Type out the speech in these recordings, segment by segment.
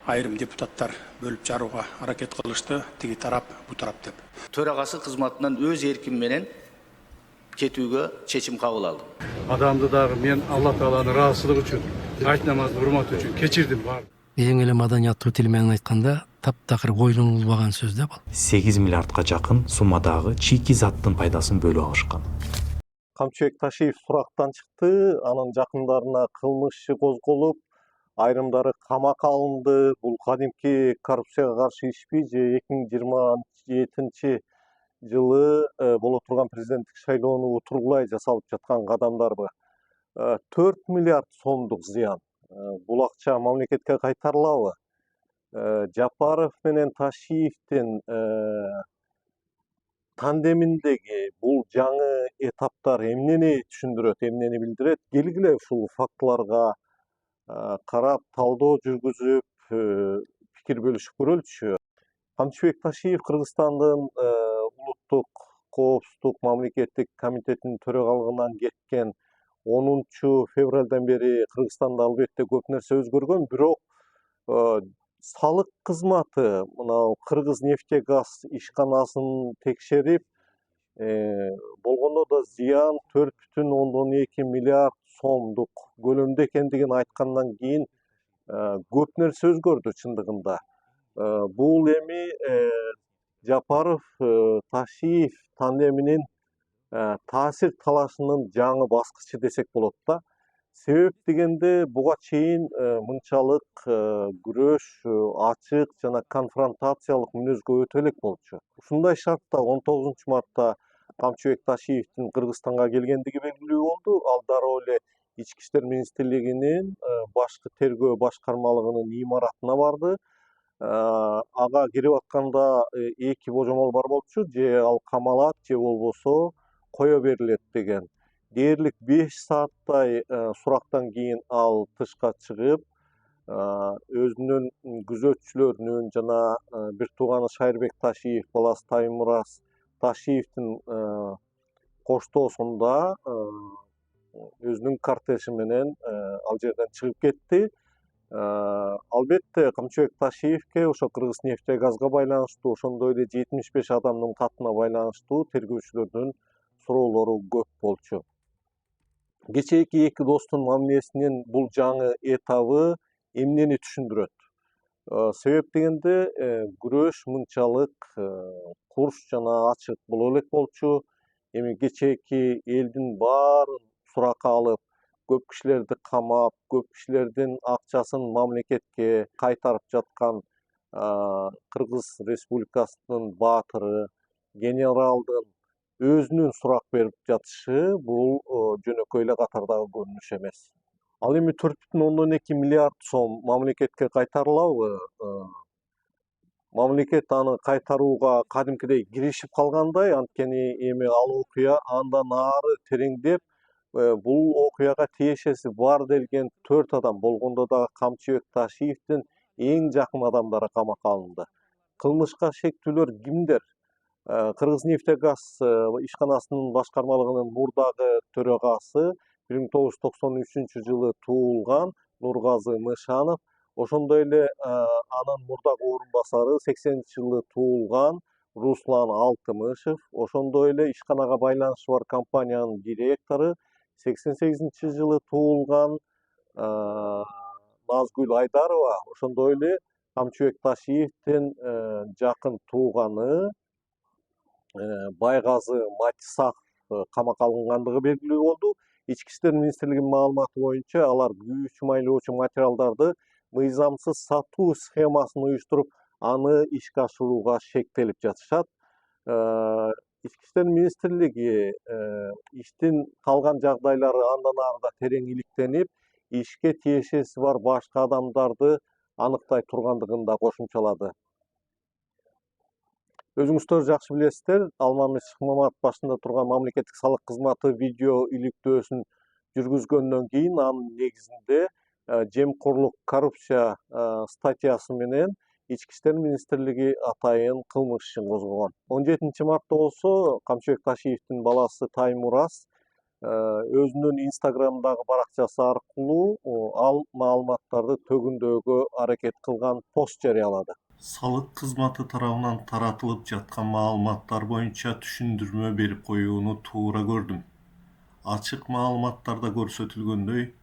айрым депутаттар бөлүп жарууга аракет кылышты. Тиги тарап, бу тарап деп. Төрагасы кызматынан өз эрким менен кетүүгө чечим кабыл алдым. Адамды дагы мен Алла Тааланын ыраазычылыгы үчүн, айт намазын урматы үчүн кечирдим бар. Эң эле маданияттуу тил менен айтканда таптакыр ойлонулбаган сөз да бул. 8 миллиардка жакын суммадагы чийки заттын пайдасын бөлүп алышкан. Камчыбек Ташиев сурактан чыкты, анын жакындарына кылмыш иши козголуп, айрымдары камакка алынды. Бул кадимки коррупцияга каршы ишпи же 2027 жылы боло турган президенттик шайлоону утургулай жасалып жаткан кадамдарбы? 4 миллиард сомдук зыян. Бул акча мамлекетке кайтарылабы? Жапаров менен Ташиевдин тандеминдеги бул жаңы этаптар эмнени түшүндүрөт, эмнени билдирет? Келгиле ушул фактыларга карап талдоо жүргүзүп, пикир бөлүшүп көрөлүчү. Камчыбек Ташиев Кыргызстандын улуттук коопсуздук мамлекеттик комитетинин төрагалыгынан кеткен 10 февралдан бери Кыргызстанда албетте көп нерсе өзгөргөн, бирок салык кызматы мына Кыргыз нефтегаз ишканасын текшерип, болгондо да зыян 4,2 миллиард сомдук көлөмдө экендигин айткандан кийин көп нерсе өзгөрдү чындыгында. Бул эми Жапаров Ташиев тандеминин таасир талашынын жаңы баскычы десек болот да. Себеп дегенде буга чейин мынчалык күрөш, ачык жана конфронтациялык мүнөзгө өтө элек болчу. Ушундай шартта 19 мартта Камчыбек Ташиевдин Кыргызстанга келгендиги белгилүү болду. Ал дароо эле Ички иштер министрлигинин башкы тергөө башкармалыгынын имаратына барды. Ага кирип атканда эки божомол бар болчу, же ал камалат, же болбосо кое берилет деген. Дээрлик 5 сааттай сурактан кийин ал тышка чыгып, өзүнүн күзөтчүлөрүнүн жана бир тууганы Шайырбек Ташиев, баласы Таймураз Ташиевдин коштоосунда өзүнүн кортежи менен ал жерден чыгып кетти. Албетте Камчыбек Ташиевке ошо Кыргыз нефтегазга байланыштуу, ошондой эле 75 адамдын катына байланыштуу тергөөчүлөрдүн суроолору көп болчу. Кечээки эки достун мамилесинин бул жаңы этабы эмнени түшүндүрөт? Себеп дегенде күрөш мынчалык курч жана ачык боло элек болчу. Эми кечээки элдин баарын суракка алып, көп кишилерди камап, көп кишилердин акчасын мамлекетке кайтарып жаткан Кыргыз Республикасынын баатыры, генералдын өзүнүн сурак берип жатышы бул жөнөкөй эле катардагы көрүнүш эмес. Ал эми 4,2 миллиард сом мамлекетке кайтарылабы? Мамлекет аны кайтарууга кадимкидей киришип калгандай, анткени эми ал окуя андан ары тереңдеп, бул окуяга тиешеси бар делген 4 адам, болгондо да Камчыбек Ташиевдин эң жакын адамдары камакка алынды. Кылмышка шектүүлөр кимдер? Кыргыз нефтегаз ишканасынын башкармалыгынын мурдагы төрагасы 1993 жылы туулган Нургазы Мышанов, ошондой эле анын мурдагы орун басары 80 жылы туулган Руслан Алтымышев, ошондой эле ишканага байланышы бар компаниянын директору 88 жылы туулган Назгүл Айдарова, ошондой эле Камчыбек Ташиевдин жакын тууганы Байгазы Матисах камакка алынгандыгы белгилүү болду. Ички иштер министрлигинин маалыматы боюнча алар күйүүчү майлоочу материалдарды мыйзамсыз сатуу схемасын уюштуруп, аны ишке ашырууга шектелип жатышат. Ички иштер министрлиги иштин калган жагдайлары андан ары да терең иликтенип, ишке тиешеси бар башка адамдарды аныктай тургандыгын да кошумчалады. Өзүңүздөр жакшы билесиздер, Алмамис Шыкмаматов башында турган мамлекеттик салык кызматы видео иликтөөсүн жүргүзгөндөн кийин анын негизинде жемкорлук коррупция статьясы менен Ички иштер министрлиги атайын кылмыш ишин козгогон. 17 мартта болсо Камчыбек Ташиевдин баласы Таймураз Өзүнүн Instagram'dагы баракчасы аркылуу ал маалыматтарды төгүндөгө аракет кылган пост жарыялады. Салык кызматы тарабынан таратылып жаткан маалыматтар боюнча түшүндүрмө берип коюуну туура көрдүм. Ачык маалыматтарда көрсөтүлгөндөй,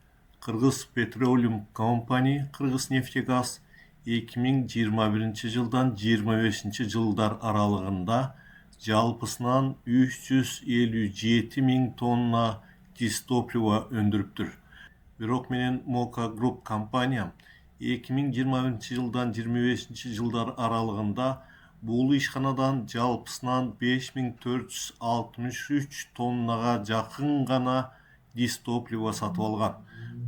Кыргыз Petroleum Company Кыргызнефтегаз 2021 жылдан 25 жылдар аралыгында жалпысынан 357 миң тонна дистопливо өндүрүптүр. Бирок менен Moka Group компаниям 2021 жылдан 25 жылдар аралыгында бул ишканадан жалпысынан 5463 тоннага жакын гана дистопливо сатып алган.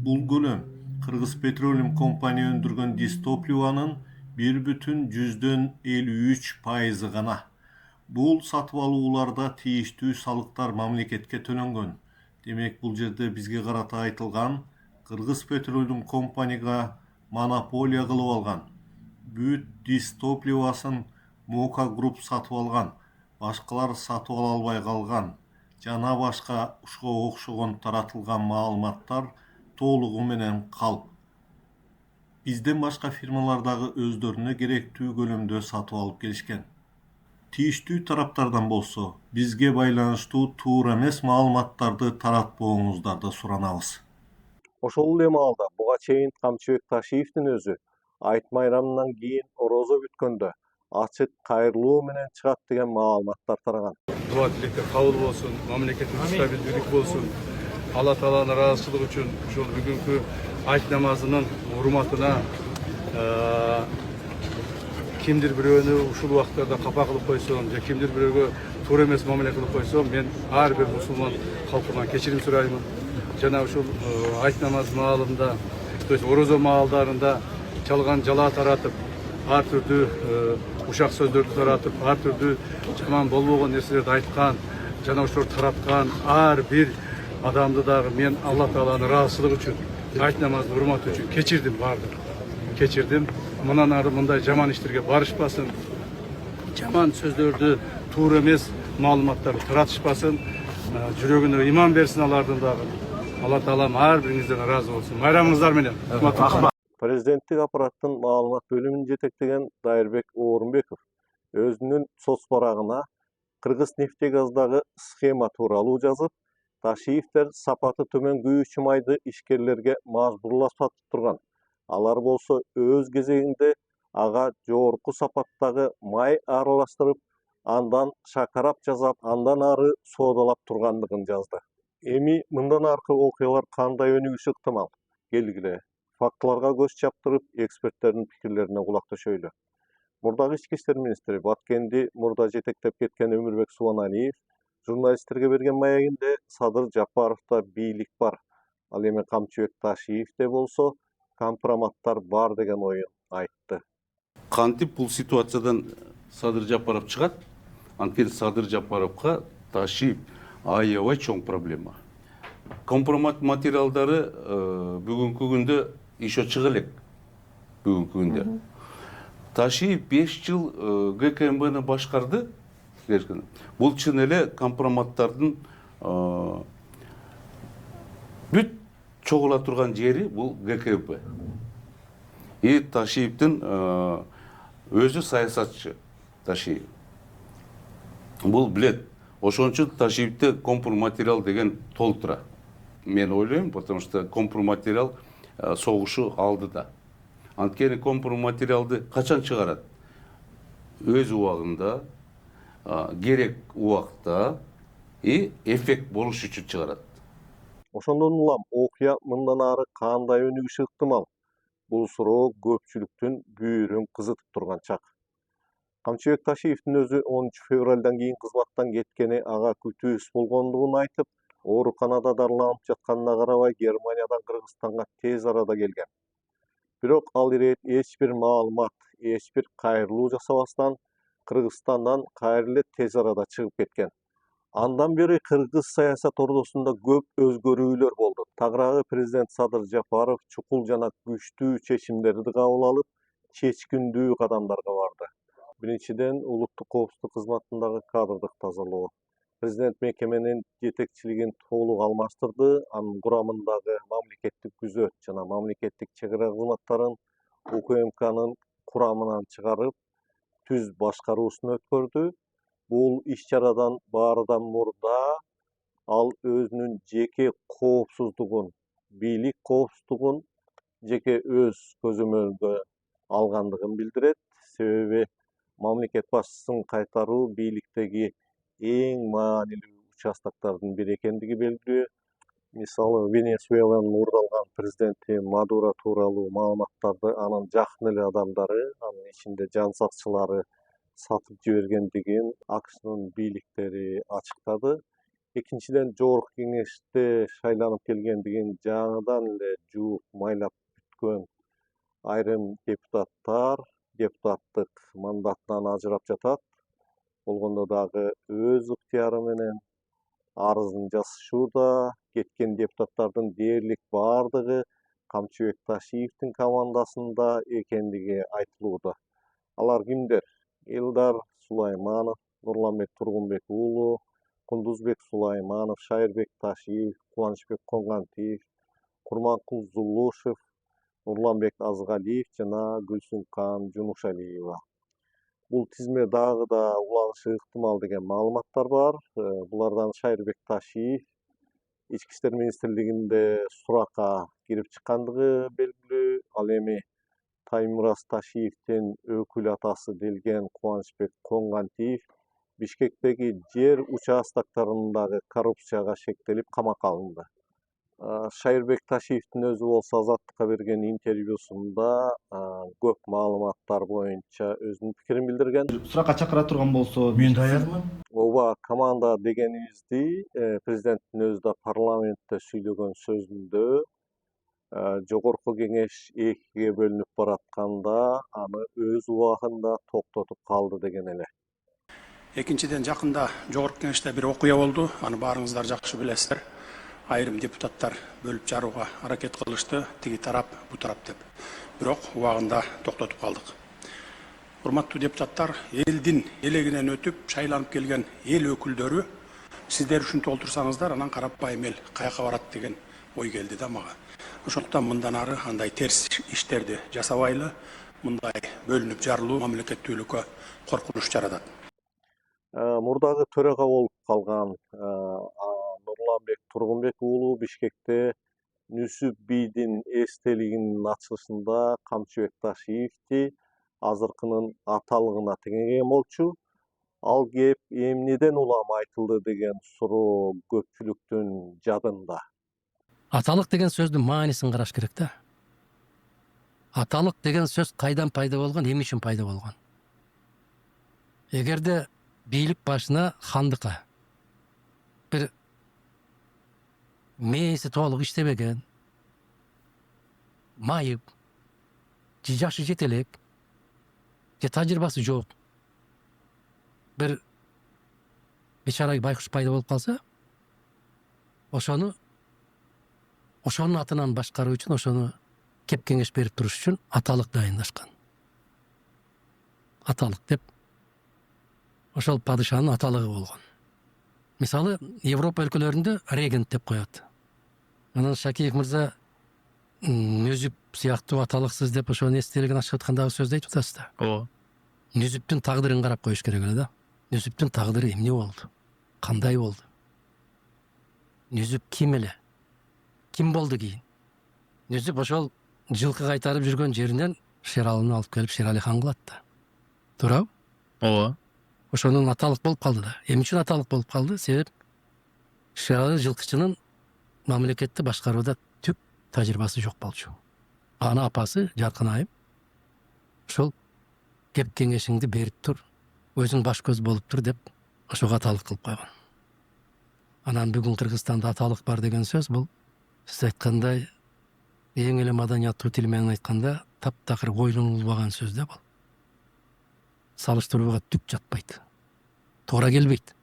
Бул көлөм Кыргыз Petroleum Company өндүргөн дистопливонун 1,53% гана. Бул сатып алууларда тийиштүү салыктар мамлекетке төлөнгөн. Демек, бул жерде бизге карата айтылган Кыргыз Petroleum Company'га монополия кылып алган. Бүт дистопливосын Moka Group сатып алган, башкалар сатып ала албай калган жана башка ушуга окшогон таратылган маалыматтар толугу менен калп. Бизден башка фирмалар дагы өздөрүнө керектүү көлөмдө сатып алып келишкен. Тийиштүү тараптардан болсо, бизге байланыштуу туура эмес маалыматтарды таратпооңуздарды суранабыз. Ошол эле маалда буга чейин Камчыбек Ташиевдин өзү айт майрамынан кийин орозо бүткөндө ачык кайрылуу менен чыгат деген маалыматтар тараган. Дуа тилектер кабыл болсун, мамлекеттик стабилдүүлүк болсун. Алла Тааланын ыраазычылыгы үчүн ушул бүгүнкү айт намазынын урматына кимдир бирөөнү ушул убактарда капа кылып койсом, же кимдир бирөөгө туура эмес мамиле кылып койсом, мен ар бир мусулман калкыман кечирим сураймын. Жана ушул айт намаз маалында, то есть орозо маалдарында жалган жала таратып, ар түрдүү ушак сөздөрдү таратып, ар түрдүү жаман болбогон нерселерди айткан, жана ошолорду тараткан ар бир адамды дагы мен Алла Тааланын ыраазычылыгы үчүн, айт намаздын урматы үчүн кечирдим баардыгын. Кечирдим. Мындан ары мындай жаман иштерге барышпасын. Жаман сөздөрдү, туура эмес маалыматтарды таратышпасын. Жүрөгүнө иман берсин алардын дагы. Алла Таалам ар бириңизден ыраазы болсун. Майрамыңыздар менен. Президенттик аппараттын маалымат бөлүмүн жетектеген Дайырбек Оорунбеков өзүнүн соц барагына Кыргызнефтегаздагы схема тууралуу жазып, Ташиевдер сапаты төмөн күйүүчү майды ишкерлерге мажбурлап сатып турган. Алар болсо өз кезегинде ага жогорку сапаттагы май аралаштырып, андан шакарап жасап, андан ары соодалап тургандыгын жазды. Эми мындан аркы окуялар кандай өнүгүшү ыктымал? Келгиле, фактыларга көз чаптырып, эксперттердин пикирлерине кулак төшөйлү. Мурдагы ички иштер министри Баткенди мурда жетектеп кеткен Өмүрбек Субаналиев журналисттерге берген маегинде Садыр Жапаровда бийлик бар. Ал эми Камчыбек Ташиевде болсо компроматтар бар деген оюн айтты. Кантип бул ситуациядан Садыр Жапаров чыгат? Анткени Садыр Жапаровга Ташиев аябай чоң проблема. Компромат материалдары бүгүнкү күндө еще чыга элек. Бүгүнкү күндө. Ташиев 5 жыл ГКМБны башкарды. Бул чын эле компроматтардын бүт чогула турган жери бул ГКМБ. Ташиевдин өзү саясатчы Ташиев. Бул билет. Ошон үчүн Ташиевде компроматериал деген толтура. Мен ойлойм, потому что компроматериал согушу алдыда. Анткени компроматериалды качан чыгарат? Өз убагында, керек убакта эффект болуш үчүн чыгарат. Ошондон улам окуя мындан ары кандай өнүгүшү ыктымал? Бул суроо көпчүлүктүн бүйүрүн кызытып турган чак. Камчыбек Ташиевдин өзү 10 февралдан кийин кызматтан кеткени ага күтүүсүз болгондугун айтып, ооруканада дарыланып жатканына карабай Германиядан Кыргызстанга тез арада келген. Бирок ал ирет эч бир маалымат, эч бир кайрылуу жасабастан Кыргызстандан кайра эле тез арада чыгып кеткен. Андан бери кыргыз саясат ордосунда көп өзгөрүүлөр болду. Тагыраагы президент Садыр Жапаров чукул жана күчтүү чечимдерди кабыл алып, чечкиндүү кадамдарга барды. Биринчиден, улуттук коопсуздук кызматындагы кадрдык тазалоо. Президент мекеменин жетекчилигин толук алмаштырды. Анын курамындагы мамлекеттик күзөт жана мамлекеттик чек ара кызматтарын УКМКнын курамынан чыгарып, түз башкаруусуна өткөрдү. Бул иш-чарадан баарынан мурда ал өзүнүн жеке коопсуздугун, бийлик коопсуздугун жеке өз көзөмөлгө алгандыгын билдирет. Себеби мамлекет башчысын кайтаруу бийликтеги эң маанилүү участоктордун бири экендиги белгилүү. Мисалы, Венесуэланын мурдалган президенти Мадуро тууралуу маалыматтарды анын жакын эле адамдары, анын ичинде жан сакчылары сатып жибергендигин АКШнын бийликтери ачыктады. Экинчиден, жогорку кеңеште шайланып келгендигин жаңыдан эле жууп майлап бүткөн айрым депутаттар депутаттык мандатынан ажырап жатат. Болгондо дагы өз ыктыяры менен арызын жазышууда. Кеткен депутаттардын дээрлик баардыгы Камчыбек Ташиевдин командасында экендиги айтылууда. Алар кимдер? Элдар Сулайманов, Нурланбек Тургунбек уулу, Кундузбек Сулайманов, Шайырбек Ташиев, Кубанычбек Коңгантиев, Курманкул Зулушев, Нурланбек Азгалиев жана Гүлсүмкан Жунушалиева. Бул тизме дагы да уланышы ыктымал деген маалыматтар бар. Булардан Шайырбек Ташиев Ички иштер министрлигинде суракка кирип чыккандыгы белгилүү. Ал эми Таймураз Ташиевдин өкүл атасы делген Кубанычбек Коңгантиев Бишкектеги жер участоктарындагы коррупцияга шектелип камакка алынды. Шайырбек Ташиевдин өзү болсо Азаттыкка берген интервьюсунда көп маалыматтар боюнча өзүнүн пикирин билдирген. Суракка чакыра турган болсо, Мен даярмын. Ооба, команда дегенибизди президенттин өзү да парламентте сүйлөгөн сөзүндө жогорку кеңеш экиге бөлүнүп баратканда аны өз убагында токтотуп калды деген эле. Экинчиден, жакында жогорку кеңеште бир окуя болду. Аны баарыңыздар жакшы билесиздер. Айрым депутаттар бөлүп жарууга аракет кылышты, тиги тарап, бу тарап деп. Бирок убагында токтотуп калдык. Урматтуу депутаттар, элдин элегинен өтүп шайланып келген эл өкүлдөрү сиздер ушинтип олтурсаңыздар, анан карапайым эл каяка барат деген ой келди да мага. Ошондуктан мындан ары андай терс иштерди жасабайлы, мындай бөлүнүп жарылуу мамлекеттүүлүккө коркунуч жаратат. Мурдагы төрага болуп калган Нурланбек Тургунбек уулу Бишкекте Нүсүп бийдин эстелигинин ачылышында Камчыбек Ташиевди азыркынын аталыгына теңеген болчу. Ал кеп эмнеден улам айтылды деген суроо көпчүлүктүн жадында. Аталык деген сөздүн маанисин караш керек да. Аталык деген сөз кайдан пайда болгон, эмне үчүн пайда болгон? Эгерде бийлик башына хандыкка бир мээси толук иштебеген, майып, же жашы жетелек, же тажрыйбасы жок бир бечара байкуш пайда болуп калса, ошонун атынан башкаруу үчүн, ошону кеп кеңеш берип туруш үчүн аталык дайындашкан. Аталык деп ошол падышанын аталыгы болгон. Мисалы, Европа өлкөлөрүндө регент деп коет. Анан Шакиев мырза Нүзүп сыяктуу аталыксыз деп ошонун эстелигин ачып аткандагы сөздү айтып атасыз да. Ооба. Нүзүптүн тагдырын карап коюш керек эле да. Нүзүптүн тагдыры эмне болду? Кандай болду? Нүзүп ким эле? Ким болду кийин? Нүзүп ошол жылкы кайтарып жүргөн жеринен Шералыны алып келип Шерали хан кылат да. Туурабы? Ооба. Ошонун аталык болуп калды да. Эмне үчүн аталык болуп калды? Себеп Шерали жылкычынын мамлекетти башкарууда түк тажрыйбасы жок болчу. Аны апасы Жаркын айым ошол кеп кеңешиңди берип тур, өзүң баш көз болуп тур деп ошого аталык кылып койгон. Анан бүгүн Кыргызстанда аталык бар деген сөз бул сиз айткандай эң эле маданияттуу тил менен айтканда таптакыр ойлонулбаган сөз да бул. Салыштырууга түк жатпайт. Туура келбейт.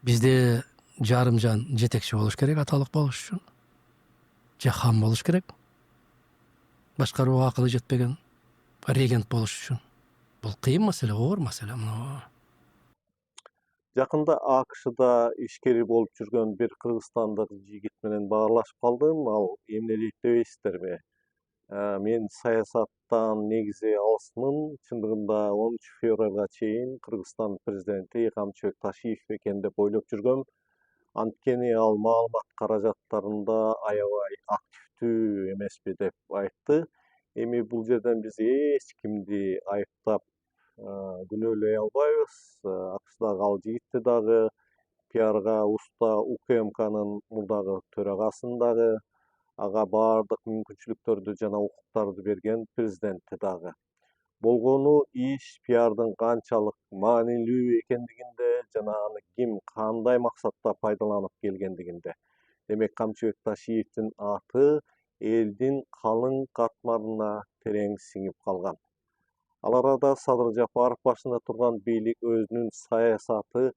Бизде жарым жан жетекчи болуш керек аталык болуш үчүн. Же хан болуш керек. Башкарууга акылы жетпеген регент болуш үчүн. Бул кыйын маселе, оор маселе. Жакында AQShda ишкери болуп жүргөн bir кыргызстандык жигит менен баарлашып калдым. Ал эмне дейт дебейсиздерби? Мен саясаттан негизи алысмын. Чындыгында 10 февралга чейин Кыргызстан президенти Камчыбек Ташиев экен деп ойлоп жүргөм. Анткени ал маалымат каражаттарында аябай активдүү эмеспи деп айтты. Эми бул жерден биз эч кимди айыптап күнөөлөй албайбыз. AQShdагы ал жигитти дагы, пиарга уста УКМКнын мурдагы төрагасын дагы, ага баардык мүмкүнчүлүктөрдү жана укуктарды берген президентти дагы. Болгону иш пиардын канчалык маанилүү экендигинде жана аны ким кандай максатта пайдаланып келгендигинде. Демек Камчыбек Ташиевдин аты элдин калың катмарына терең сиңип калган. Ал арада Садыр Жапаров башында турган бийлик өзүнүн саясаты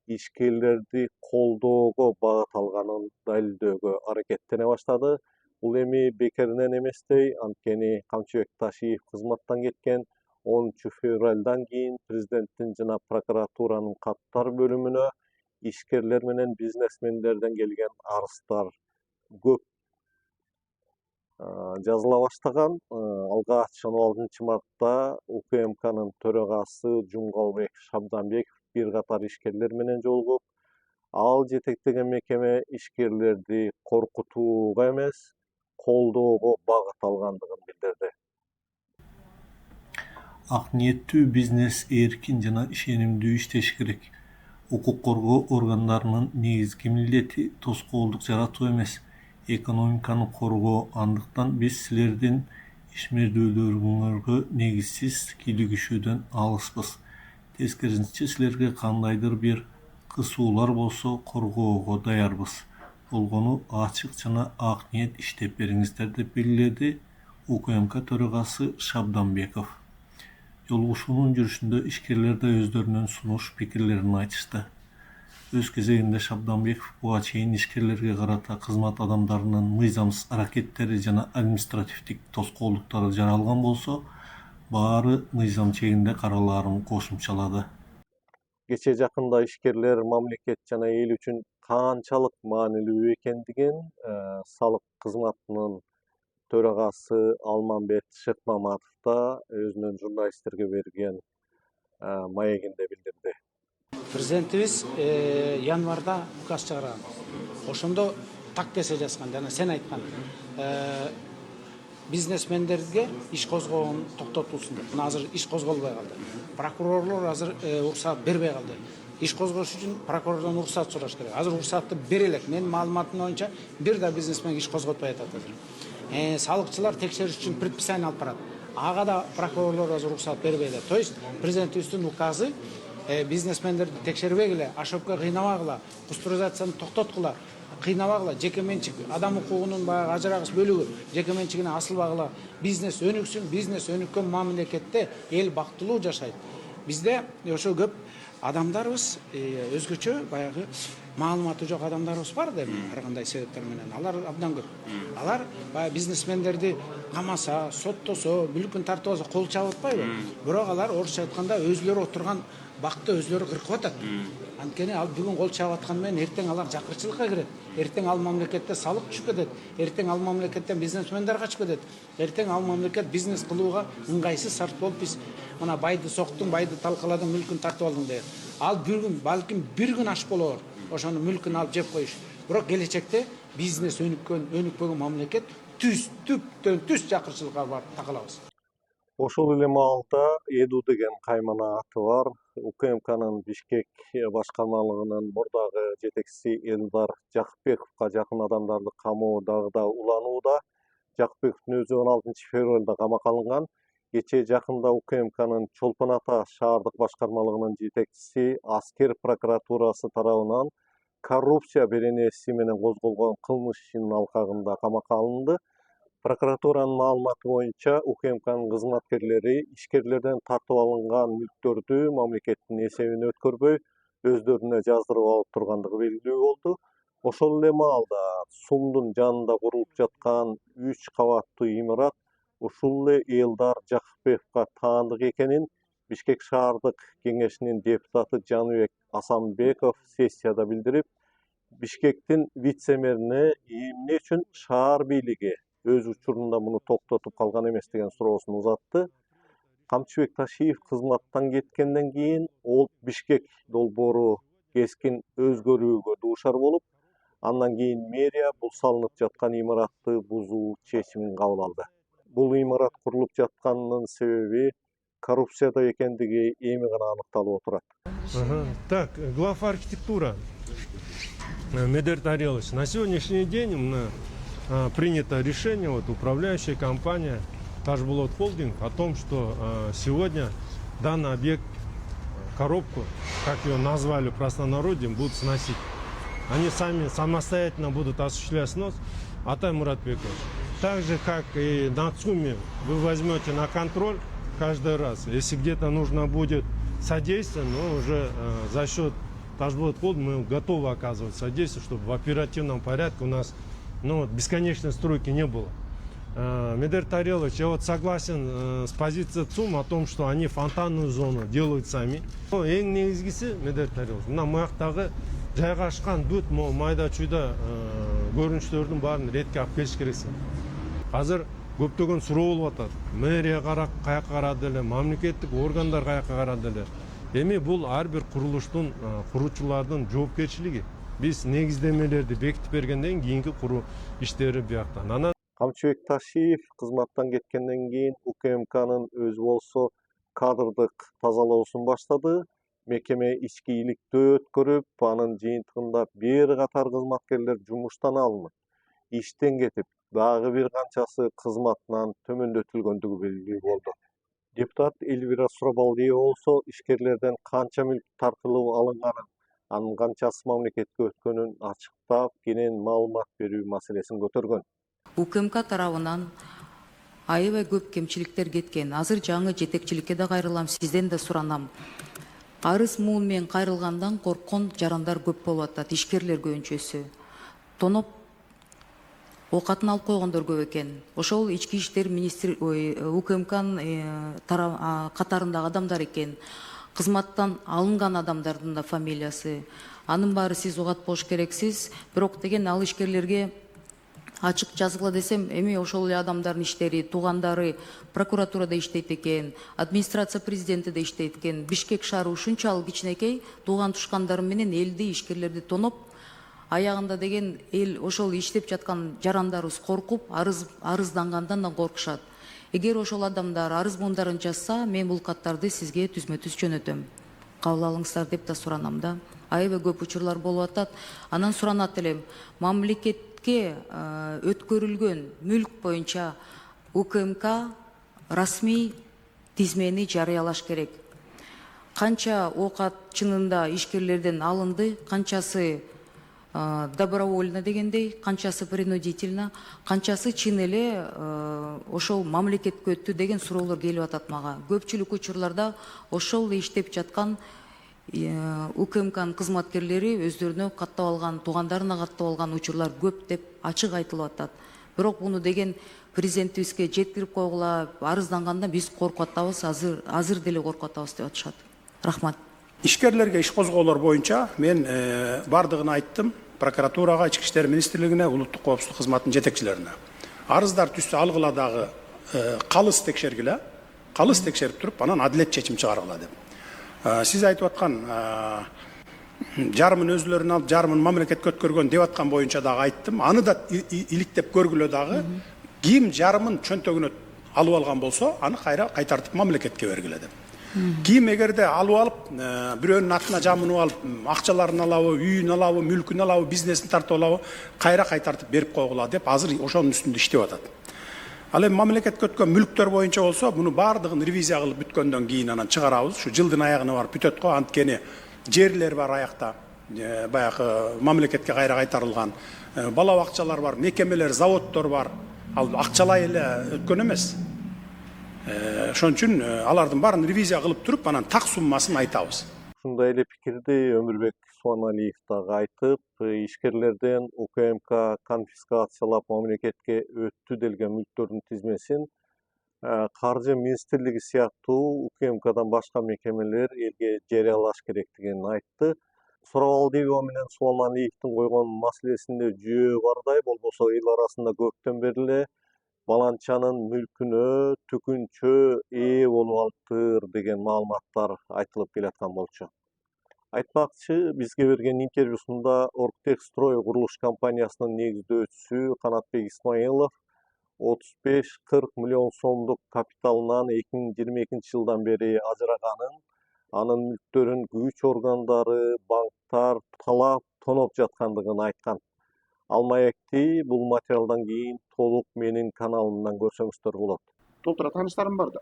ишкерлерди колдоого багыт алганын далилдөөгө аракеттене баштады. Бул эми бекеринен эместей, анткени Камчыбек Ташиев кызматтан кеткен 10 февралдан кийин президенттин жана прокуратуранын каттар бөлүмүнө ишкерлер менен бизнесмендерден келген арыздар көп жазыла баштаган. Алгач 16 мартта УКМКнын төрагасы Жумгалбек Шабданбеков бир катар ишкерлер менен жолугуп, ал жетектеген мекеме ишкерлерди коркутууга эмес, колдоого багыт алгандыгын билдирди. Ак ниеттүү бизнес эркин жана ишенимдүү иштеши керек. Укук коргоо органдарынын негизги милдети тоскоолдук жаратуу эмес, экономиканы коргоо. Андыктан биз силердин ишмердүүлөрүңөргө негизсиз кийлигишүүдөн алыспыз. Тескерисинче силерге кандайдыр бир кысуулар болсо коргоого даярбыз. Болгону ачык жана ак ниет иштеп бериңиздер деп белгиледи УКМК төрагасы Шабданбеков. Жолугушуунун жүрүшүндө ишкерлер да өздөрүнүн сунуш пикирлерин айтышты. Өз кезегинде Шабданбеков буга чейин ишкерлерге карата кызмат адамдарынын мыйзамсыз аракеттери жана административдик тоскоолдуктары жаралган болсо, баары мыйзам чегинде каралаарын кошумчалады. Кече жакында ишкерлер мамлекет жана эл үчүн канчалык маанилүү экендигин салык кызматынын төрагасы Алмамбет Шыкмаматов да өзүнүн журналисттерге берген маегинде билдирди. Президентибиз январда указ чыгарган. Ошондо так кесе жазган жана сен айткан бизнесмендерге иш козгоон токтотулсун деп. Мына азыр иш козголбой калды. Прокурорлор азыр уруксат бербей калды. Иш козгош үчүн прокурордон уруксат сураш керек. Азыр уруксатты бере элек. Менин маалыматым боюнча бир да бизнесмен иш козготпой атат азыр. Салыкчылар текшериш үчүн предписание алып барат. Ага да прокурорлор азыр уруксат бербей эле. То есть президентибиздин указы бизнесмендерди текшербегиле, ашөпкө кыйнабагыла, кустуризацияны токтоткула, кыйнабагыла, жеке менчик адам укугунун баягы ажырагыс бөлүгү жеке менчигине асылбагыла, бизнес өнүксүн, бизнес өнүккөн мамлекетте эл бактылуу жашайт. Бизде ошо көп адамдарыбыз өзгөчө баягы маалыматы жок адамдарыбыз бар да эми ар кандай себептер менен. Алар абдан көп. Алар баягы бизнесмендерди камаса, соттосо, мүлкүн тартып алса кол чабып атпайбы? Бирок алар орусча айтканда өзүлөрү отурган бакты өзлөрү кыркып атат. Анткени ал бүгүн кол чабып аткан менен эртең алар жакырчылыкка кирет. Эртең ал мамлекетте салык түшүп кетет. Эртең ал мамлекеттен бизнесмендер качып кетет. Эртең ал мамлекет бизнес кылууга ыңгайсыз шарт болуп биз мына байды соктуң, байды талкаладың, мүлкүн тартып алдың дейт. Ал бир күн, балким бир күн аш болор. Ошону мүлкүн алып жеп коюш. Бирок келечекте бизнес өнүкпөгөн мамлекет түптөн түз жакырчылыкка барып такалабыз. Ошол эле маалда Эду деген каймана аты бар. УКМКнын Бишкек башкармалыгынын мурдагы жетекчиси Элдар Жакыпбековго жакын адамдарды камоо дагы да уланууда. Жакыпбековдун өзү 16 февралда камакка алынган. Кече жакында УКМКнын Чолпон Ата шаардык башкармалыгынын жетекчиси аскер прокуратурасы тарабынан коррупция беренеси менен козголгон кылмыш ишинин алкагында камакка алынды. Прокуратуранын маалыматы боюнча УКМКнын кызматкерлери ишкерлерден тартып алынган мүлктөрдү мамлекеттин эсебине өткөрбөй, өздөрүнө жаздырып алып тургандыгы белгилүү болду. Ошол эле маалда СУМдун жанында курулуп жаткан 3 кабаттуу имарат ушул эле Элдар Жакыпбековго таандык экенин Бишкек шаардык кеңешинин депутаты Жаныбек Асанбеков сессияда билдирип, Бишкектин вице-мэрине эмне үчүн шаар бийлиги өз учурунда муну токтотуп калган эмес деген суроосун узатты. Камчыбек Ташиев кызматтан кеткенден кийин ол Бишкек долбоору кескин өзгөрүүгө дуушар болуп, андан кийин мэрия бул салынып жаткан имаратты бузуу чечимин кабыл алды. Бул имарат курулуп жатканынын себеби коррупцияда экендиги эми гана аныкталып отурат. Так, глава архитектура Медер Тарелович, на сегодняшний день принято решение, управляющая компания Ташбулот Холдинг, о том, что сегодня данный объект, коробку, как ее назвали в простонародье, будут сносить. Они сами самостоятельно будут осуществлять снос. Атай Муратбекович, так же, как и на ЦУМе, вы возьмете на контроль каждый раз. Если где-то нужно будет содействие, но уже за счет Ташбулот Холдинг мы готовы оказывать содействие, чтобы в оперативном порядке у нас бесконечной стройки не было. Медер Тарелович, я согласен с позицией ЦУМ о том, что они фонтанную зону делают сами. Эң негизгиси, Медер Тарелович, мына маяктагы жайгашкан бүт майда чүйда көрүнүштөрдүн баарын ретке алып келиш керексиң. Азыр көптөгөн суроо болуп атат. Мэрия каяка карады эле, мамлекеттик органдар каяка карады эле. Эми бул ар бир курулуштун куруучулардын жоопкерчилиги. Биз негиздемелерди бекитип бергенден кийинки куруу иштери бияктан. Камчыбек Ташиев кызматтан кеткенден кийин УКМКнын өзү болсо кадрдык тазалоосун баштады. Мекеме ички иликтөө өткөрүп, анын жыйынтыгында бир катар кызматкерлер жумуштан алынып, иштен кетип, дагы бир канчасы кызматынан төмөндөтүлгөндүгү белгилүү болду. Депутат Эльвира Сурабалдиева болсо ишкерлерден канча мүлк тартылып алынганын, анын канчасы мамлекетке өткөнүн ачыктап, кенен маалымат берүү маселесин көтөргөн. УКМК тарабынан аябай көп кемчиликтер кеткен. Азыр жаңы жетекчиликке да кайрылам, сизден да суранам. Арыз муун менен кайрылгандан корккон жарандар көп болуп атат. Ишкерлер көбүнчөсү тоноп оокатын алып койгондор көп экен. Ошол ички иштер министри УКМКнын катарындагы адамдар экен. Кызматтан алынган адамдардын да фамилиясы. Анын баары сиз угат болуш керексиз. Бирок деген ал ишкерлерге ачык жазгыла десем, эми ошол эле адамдардын иштери, туугандары прокуратурада иштейт экен, администрация президенти да иштейт экен. Бишкек шаары ушунчалык кичинекей, тууган тушкандары менен элди, ишкерлерди тоноп, аягында деген эл ошол иштеп жаткан жарандарыбыз коркуп, арыздангандан да коркушат. Эгер ошол адамдар арыз мундарын жазса, мен бул каттарды сизге түзмө-түз жөнөтөм. Кабыл алыңыздар деп да суранам да. Аябай көп учурлар болуп атат. Анан суранат элем, мамлекетке өткөрүлгөн мүлк боюнча УКМК расмий тизмени жарыялаш керек. Канча оокат чынында ишкерлерден алынды, канчасы добровольно дегендей, канчасы принудительно, канчасы чын эле ошол мамлекетке өттү деген суроолор келип атат мага. Көпчүлүк учурларда ошол иштеп жаткан УКМКнын кызматкерлери өздөрүнө каттап алган, туугандарына каттап алган учурлар көп деп ачык айтылып атат. Бирок муну деген президентибизге жеткирип койгула, арызданганда биз коркуп атабыз, азыр деле коркуп атабыз деп атышат. Рахмат. Ишкерлерге иш козголор боюнча мен бардыгын айттым. Прокуратурага, Ички иштер министрлигине, улуттук коопсуздук кызматынын жетекчилерине. Арыздар түстө алгыла дагы калыс текшергиле, калыс текшерип туруп, анан адилет чечим чыгаргыла деп. Сиз айтып аткан жарымын өзлөрүнө алып, жарымын мамлекетке өткөргөн деп аткан боюнча дагы айттым. Аны да иликтеп көргүлө дагы, ким жарымын чөнтөгүнө алып алган болсо, аны кайтартып мамлекетке бергиле деп. Ким эгерде алып алып, бирөөнүн атына жамынып алып, акчаларын алабы, үйүн алабы, мүлкүн алабы, бизнесин тартып алабы, кайтартып берип койгула деп азыр ошонун үстүндө иштеп атат. Ал эми мамлекетке өткөн мүлктөр боюнча болсо, буну баардыгын ревизия кылып бүткөндөн кийин анан чыгарабыз. Ушу жылдын аягына барып бүтөт го, анткени жерлер бар аякта, баягы мамлекетке кайра кайтарылган, бала бакчалар бар, мекемелер, заводдор бар. Ал акчалай эле өткөн эмес. Ошон үчүн алардын баарын ревизия кылып туруп, анан так суммасын айтабыз. Ушундай эле пикирди Өмүрбек Субаналиев дагы айтып, ишкерлерден УКМК конфискациялап мамлекетке өттү делген мүлктөрдүн тизмесин Каржы министрлиги сыяктуу УКМКдан башка мекемелер элге жарыялаш керектигин айтты. Сурабал ДИО менен Сулайман койгон маселесинде жүйө бардай, болбосо эл арасында көптөн бери эле баланчанын мүлкүнө түкүнчө ээ болуп алыптыр деген маалыматтар айтылып келаткан болчу. Айтмакчы, бизге берген интервьюсунда Оргтехстрой курулуш компаниясынын негиздөөчүсү Канатбек Исмаилов 35-40 миллион сомдук капиталынан 2022 жылдан бери ажыраганын, анын мүлктөрүн күч органдары, банктар талап, тоноп жаткандыгын айткан. Ал маекти бул материалдан кийин толук менин каналымдан көрсөңүздөр болот. Толтура тааныштарым бар да.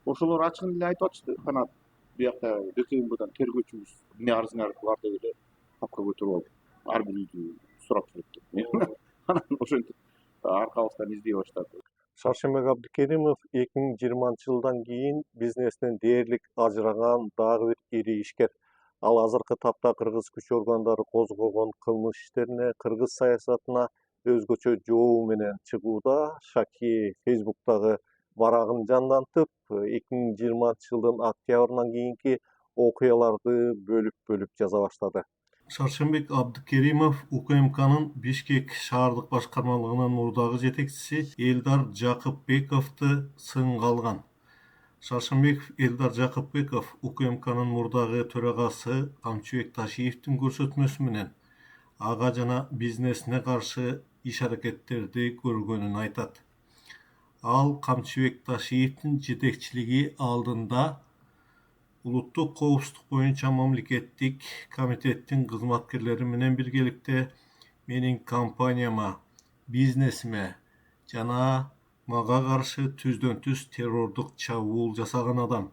Ошолор ачыгын эле айтып атышты. Канат биякта ДКМБдан тергөөчүбүз эмне арызыңар бар деп эле папка көтөрүп алып, ар бир үйдү сурап жүрөт. Анан ошентип аркабыздан издей баштады. Шаршембек Абдыкеримов 2020 жылдан кийин бизнестен дээрлик ажыраган дагы бир ири ишкер. Ал азыркы тапта кыргыз күч органдары козгогон кылмыш иштерине, кыргыз саясатына өзгөчө жоо менен чыгууда. Шаки Facebook'тагы барагын жандантып, 2020 жылдын октябрынан кийинки окуяларды бөлүп жаза баштады. Шаршембек Абдыкеримов УКМКнын Бишкек шаардык башкармалыгынын мурдагы жетекчиси Элдар Жакыпбековду сынга алган. Шаршембеков Элдар Жакыпбеков УКМКнын мурдагы төрагасы Камчыбек Ташиевдин көрсөтмөсү менен ага жана бизнесине каршы иш-аракеттерди көргөнүн айтат. Ал Камчыбек Ташиевдин жетекчилиги алдында Улуттук коопсуздук боюнча мамлекеттик комитеттин кызматкерлери менен биргеликте менин компанияма, бизнесиме жана мага каршы түздөн-түз террордук чабуул жасаган адам.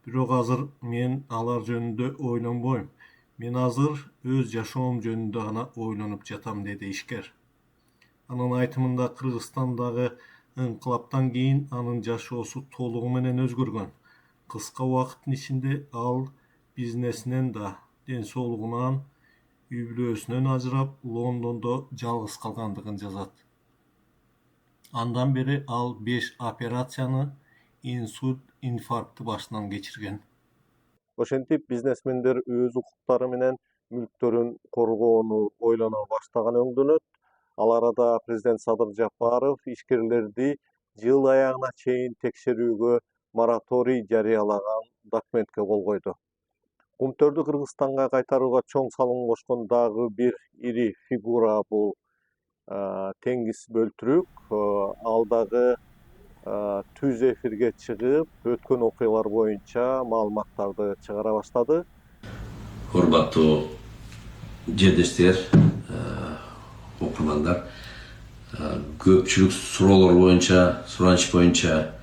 Бирок азыр мен алар жөнүндө ойлонбойм. Мен азыр өз жашоом жөнүндө гана ойлонуп жатам, деди ишкер. Анын айтымында Кыргызстандагы ыңкылаптан кийин анын жашоосу толугу менен өзгөргөн. Кыска убакыттын ичинде ал бизнесинен да, ден соолугунан, үй бүлөсүнөн ажырап, Лондондо жалгыз калгандыгын жазат. Андан бери ал 5 операцияны, инсульт, инфарктты башынан кечирген. Ошентип бизнесмендер өз укуктары менен мүлктөрүн коргоону ойлоно баштаган өңдөнөт. Ал арада президент Садыр Жапаров ишкерлерди жыл аягына чейин текшерүүгө мораторий жарыялаган документке кол койду. Кумтөрдү Кыргызстанга кайтарууга чоң салым кошкон дагы бир ири фигура бул Теңиз Бөлтүрүк. Ал дагы түз эфирге чыгып, өткөн окуялар боюнча маалыматтарды чыгара баштады. Урматтуу жерлештер, окурмандар, көпчүлүк суроолор боюнча, сураныч боюнча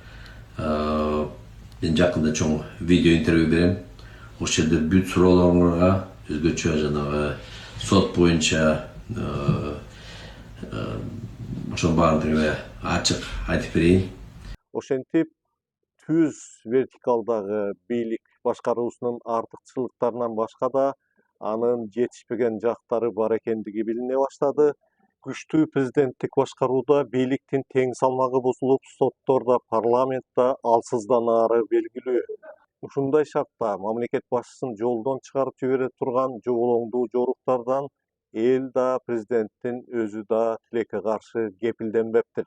мен жакында чоң видео интервью берем. Ошол жерде бүт суроолоруңарга өзгөчө жанагы сот боюнча ошонун баардыгына ачык айтып берейин. Ошентип түз вертикалдагы бийлик башкаруусунун артыкчылыктарынан башка да анын жетишпеген жактары бар экендиги билине баштады. Күчтүү президенттик башкарууда бийликтин тең салмагы бузулуп, соттордо, парламентте алсыздан ары белгилүү. Ушундай шартта мамлекет башчысын жолдон чыгарып жибере турган жоболоңдуу жоруктардан эл да, президенттин өзү да тилекке каршы кепилденбептир.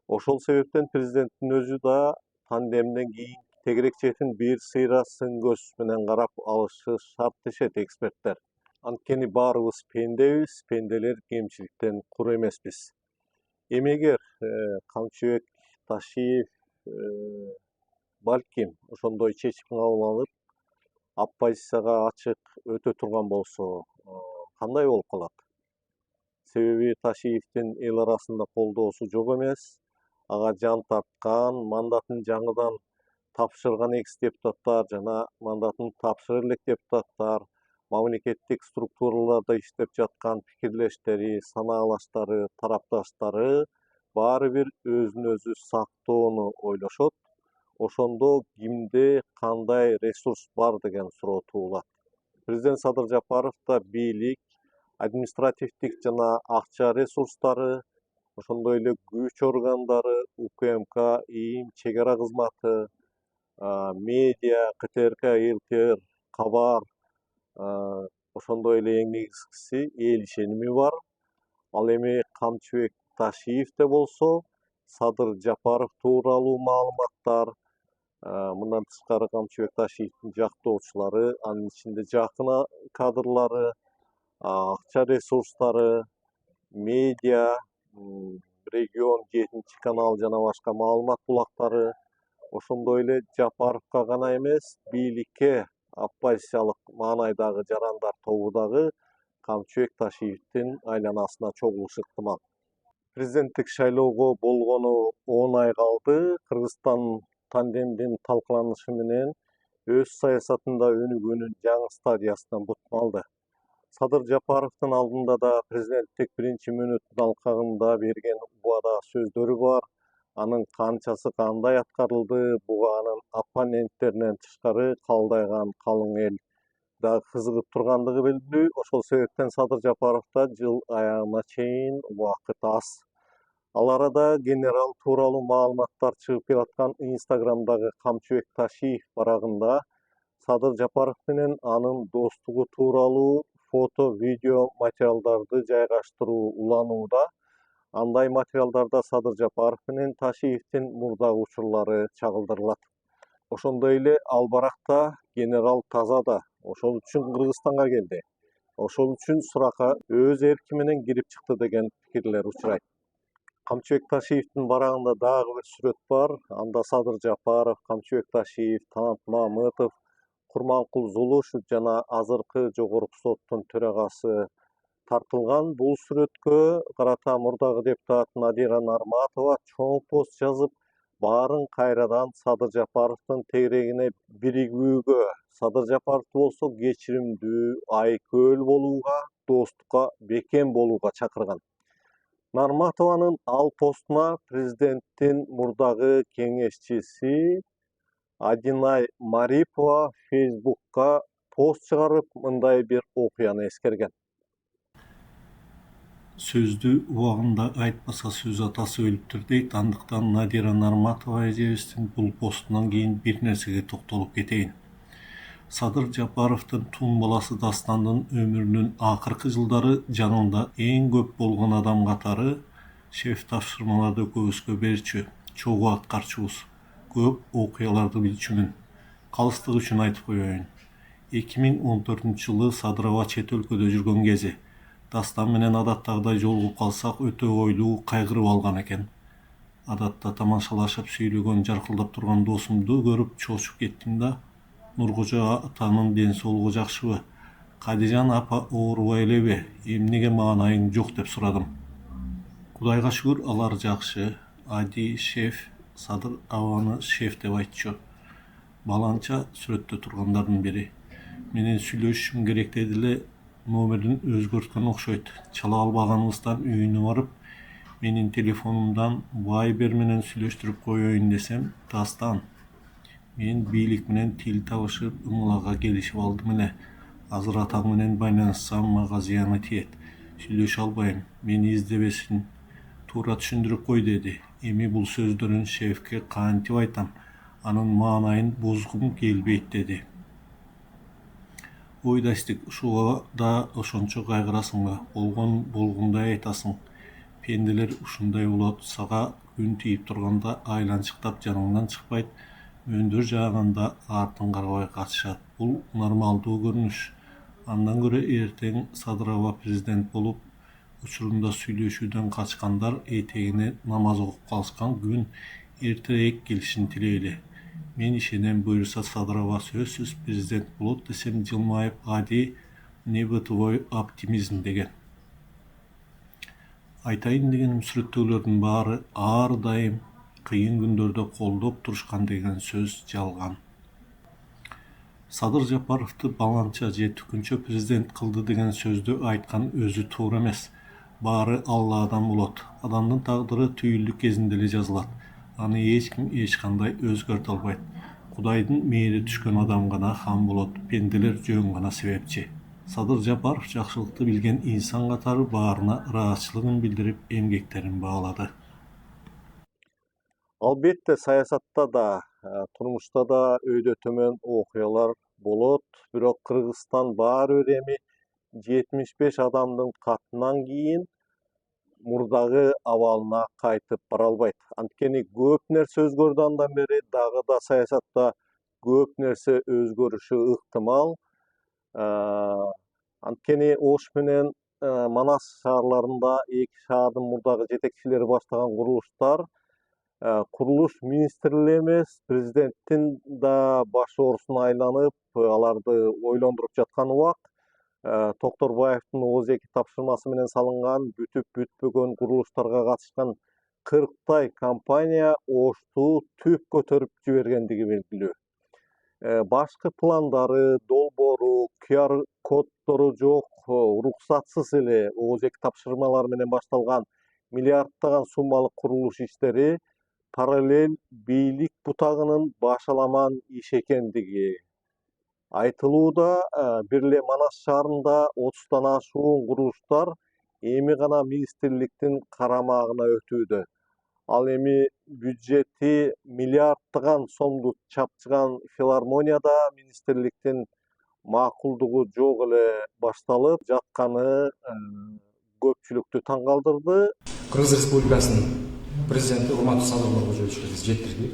Ошол себептен президенттин өзү да пандемиядан кийин тегерек четин бир сыйра сын көз менен карап алышы шарт дешет эксперттер. Анткени баарыбыз пендебиз, пенделер кемчиликтен кур эмеспиз. Эмегер Камчыбек Ташиев балким ошондой чечим кабыл алып, оппозицияга ачык өтө турган болсо, кандай болуп калат? Себеби Ташиевдин эл арасында колдоосу жок эмес. Ага жан тарткан, мандатын жаңыдан тапшырган экс-депутаттар жана мандатын тапшырыр элек депутаттар, мамлекеттик структураларда иштеп жаткан пикирлештери, санаалаштары, тарапташтары баары бир өзүн өзү сактоону ойлошот. Ошондо кимде кандай ресурс бар деген суроо туулат. Президент Садыр Жапаров да бийлик, административдик жана акча ресурстары, ошондой эле күч органдары, УКМК, ИИМ, чек ара кызматы, медиа, КТРК, ЛКР, Кабар, ошондой эле эң негизгиси эл ишеними бар. Ал эми Камчыбек Ташиевде болсо, Садыр Жапаров тууралуу маалыматтар, мындан тышкары Камчыбек Ташиевдин жактоочулары, анын ичинде жакын кадрлары, акча ресурстары, медиа, регион 7 канал жана башка маалымат булактары, ошондой эле Жапаровго гана эмес, бийликке оппозициялык маанайдагы жарандар тобу дагы Камчыбек Ташиевдин айланасына чогулушу ыктымал. Президенттик шайлоого болгону 10 ай калды. Кыргызстан тандемдин талкууланышы менен өз саясатында өнүгүүнүн жаңы стадиясынан бутун алды. Садыр Жапаровдун алдында да президенттик биринчи мүнөттүн алкагында берген убада сөздөрү бар. Анын канчасы кандай аткарылды, буга анын оппоненттеринен тышкары калдайган калың эл да кызыгып тургандыгы белгилүү. Ошол себептен Садыр Жапаровдо жыл аягына чейин убакыт аз. Ал арада генерал тууралуу маалыматтар чыгып келаткан Инстаграмдагы Камчыбек Ташиев барагында Садыр Жапаров менен анын достугу тууралуу фото, видео материалдарды жайгаштыруу уланууда. Андай материалдарда Садыр Жапаров менен Ташиевдин мурдагы учурлары чагылдырылат. Ошондой эле ал баракта генерал таза да, ошол үчүн Кыргызстанга келди. Ошол үчүн сурака өз эрки менен кирип чыкты деген пикирлер учурайт. Камчыбек Ташиевдин барагында дагы бир сүрөт бар. Анда Садыр Жапаров, Камчыбек Ташиев, Танат Мамытов, Курманкул Зулушев жана азыркы жогорку соттун төрагасы тартылган. Бул сүрөткө карата мурдагы депутат Надира Нарматова чоң пост жазып, баарын кайрадан Садыр Жапаровдун тегерегине биригүүгө, Садыр Жапаровду болсо кечиримдүү, айкөл болууга, достукка бекем болууга чакырган. Нарматованын ал постуна президенттин мурдагы кеңешчиси Адинай Марипова Фейсбукка пост чыгарып, мындай бир окуяны эскерген. Сөздү убагында айтпаса сөз атасы өлүптүр дейт. Андыктан Надира Нарматова эжебиздин бул постунан кийин бир нерсеге токтолуп кетейин. Садыр Жапаровдун тун баласы Дастандын өмүрүнүн акыркы жылдары жанында эң көп болгон адам катары шеф тапшырмаларды көбүскө берчү, чогуу аткарчубуз, көп окуяларды билчүмүн. Калыстык үчүн айтып коеюн. 2014-жылы Садырова чет өлкөдө жүргөн кези Дастан менен адаттагыдай жолугуп калсак өтө ойлуу, кайгырып алган экен. Адатта тамашалашып сүйлөгөн, жаркылдап турган досумду көрүп чочуп кеттим да. Нуркожо атанын ден соолугу жакшыбы? Кадижан апа оорубай элеби? Эмнеге маанайың жок деп сурадым. Кудайга шүгүр, алар жакшы. Ади шеф, Садыр абаны шеф деп айтчу. Баланча сүрөттө тургандардын бири. Менен сүйлөшүшүм керек деди эле, номерин өзгөрткөн окшойт. Чала албаганыбыздан үйүнө барып, менин телефонумдан Viber менен сүйлөштүрүп коеюн десем, Дастан, мен бийлик менен тил табышып, ыңлага келишип алдым эле. Азыр атаң менен байланыссам мага зыяны тиет. Сүйлөшө албайм, мени издебесин. Туура түшүндүрүп кой деди. Эми бул сөздөрүн шефке кантип айтам? Анын маанайын бузгум келбейт деди. Ойдастык, ушуга да ошончо кайгырасыңбы? Болгон болгондой айтасың. Пенделер ушундай болот. Сага күн тийип турганда айланчыктап жаныңдан чыкпайт. Өндөр жааганда артын карабай качышат. Бул нормалдуу көрүнүш. Андан көрө эртең Садырова президент болуп, учурунда сүйлөшүүдөн качкандар этегине намаз окуп калышкан күн эртерээк келишин тилейли. Мен ишенем, буюрса Садырова сөзсүз президент болот десем, жылмайып Ади не бытовой оптимизм деген. Айтайын дегеним, сүрөттөгүлөрдүн баары ар дайым кыйын күндөрдө колдоп турушкан деген сөз жалган. Садыр Жапаровду баланча же түкүнчө президент кылды деген сөздү айткан өзү туура эмес. Баары Алладан болот. Адамдын тагдыры түйүлдүк кезинде эле жазылат. Аны эч ким эч кандай өзгөртө албайт. Кудайдын мээри түшкөн адам гана хан болот, пенделер жөн гана себепчи. Садыр Жапаров жакшылыкты билген инсан катары баарына ыраазычылыгын билдирип, эмгектерин баалады. Албетте саясатта да, турмушта да өйдө төмөн окуялар болот. Бирок Кыргызстан баары бир эми 75 адамдын катынан кийин мурдагы абалына кайтып бара албайт. Анткени көп нерсе өзгөрдү андан бери, дагы да саясатта көп нерсе өзгөрүшү ыктымал. Анткени Ош менен Манас шаарларында эки шаардын мурдагы жетекчилери баштаган курулуштар курулуш министрлиги эмес, президенттин да баш оорусуна айланып, аларды ойлондуруп жаткан убак. Токторбаевдин ооз-2 тапшырмасы менен салынган бүтүп бүтпөгөн курулуштарга катышкан 40 компания Ошту түп көтөрүп жибергендиги белгилүү. Башкы пландары, долбоору, QR коддору жок, уруксатсыз эле ооз-2 тапшырмалары менен башталган миллиарддаган суммалык курулуш иштери параллель бийлик бутагынын башаламан иш экендиги айтылууда. Бир эле Манас шаарында 30тан ашуун курулуштар эми гана министрликтин карамагына өтүүдө. Ал эми бюджети миллиарддаган сомду чапчыган филармонияда министрликтин макулдугу жок эле башталып жатканы көпчүлүктү таң калтырды. Кыргыз Республикасынын президенти урматтуу Садыр Нуркожоевичке биз жеткирдик.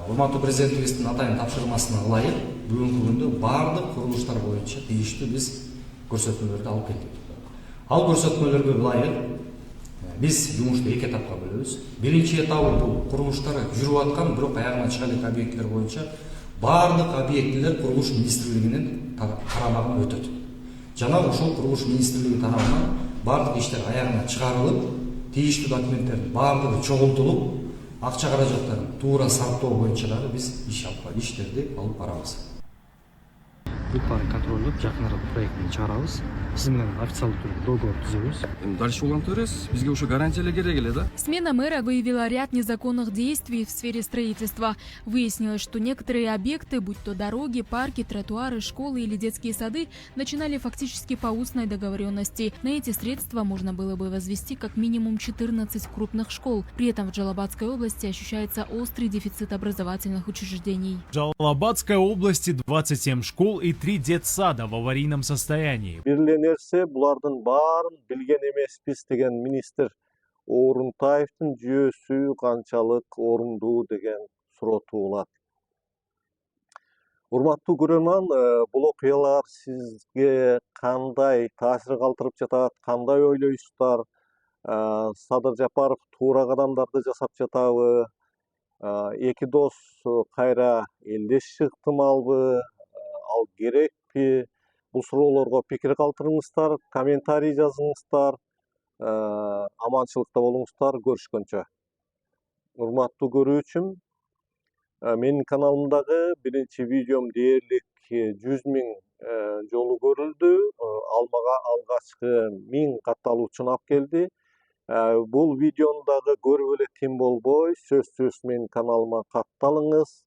Урматтуу президентибиздин атайын тапшырмасына ылайык бүгүнкү күндө баардык курулуштар боюнча тийиштүү биз көрсөтмөлөрдү алып келдик. Ал көрсөтмөлөргө ылайык биз жумушту эки этапка бөлөбүз. Биринчи этабы бул курулуштар жүрүп аткан, бирок аягына чыга элек объектилер боюнча баардык объектилер курулуш министрлигинин карамагына өтөт. Жана ошол курулуш министрлиги тарабынан баардык иштер аягына чыгарылып, тийиштүү документтердин баардыгы чогултулуп, акча каражаттарын туура сарптоо боюнча дагы биз иштерди алып барабыз. Бүт контролдуп жакын арада проектин чыгарабыз. Сиз менен официалдуу түрдө договор түзөбүз. Дальше улантып бересиз. Бизге ошо гарантиялар керек эле да. Смена мэра выявила ряд незаконных действий в сфере строительства. Выяснилось, что некоторые объекты, будь то дороги, парки, тротуары, школы или детские сады, начинали фактически по устной договоренности. На эти средства можно было бы возвести как минимум 14 крупных школ. При этом в Джалабадской области ощущается острый дефицит образовательных учреждений. В Джалабадской области 27 школ и 3 детсада в аварийном состоянии. Нерсе булардын баарын билген эмеспиз деген министр Орунтаевдин жүйөсү канчалык орундуу деген суроо туулат. Урматтуу көрөрман, бул окуялар сизге кандай таасир калтырып жатат, кандай ойлойсуздар? Садыр Жапаров туура кадамдарды жасап жатабы? Эки дос кайра элдешиши ыктымалбы? Ал керекпи? Бул суроолорго пикир калтырыңыздар, комментарий жазыңыздар. Аманчылыкта болуңуздар, көрүшкөнчө. Урматтуу көрүүчүм, менин каналымдагы биринчи видеом дээрлик 100 000 жолу көрүлдү. Ал мага алгачкы 1000 катталуучуну алып келди. Бул видеону дагы көрүп эле тим болбой, сөзсүз менин каналыма катталыңыз.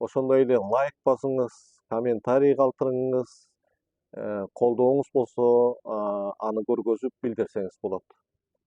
Ошондой эле лайк басыңыз, комментарий калтырыңыз, колдооңуз болсо аны көргөзүп билдирсеңиз болот.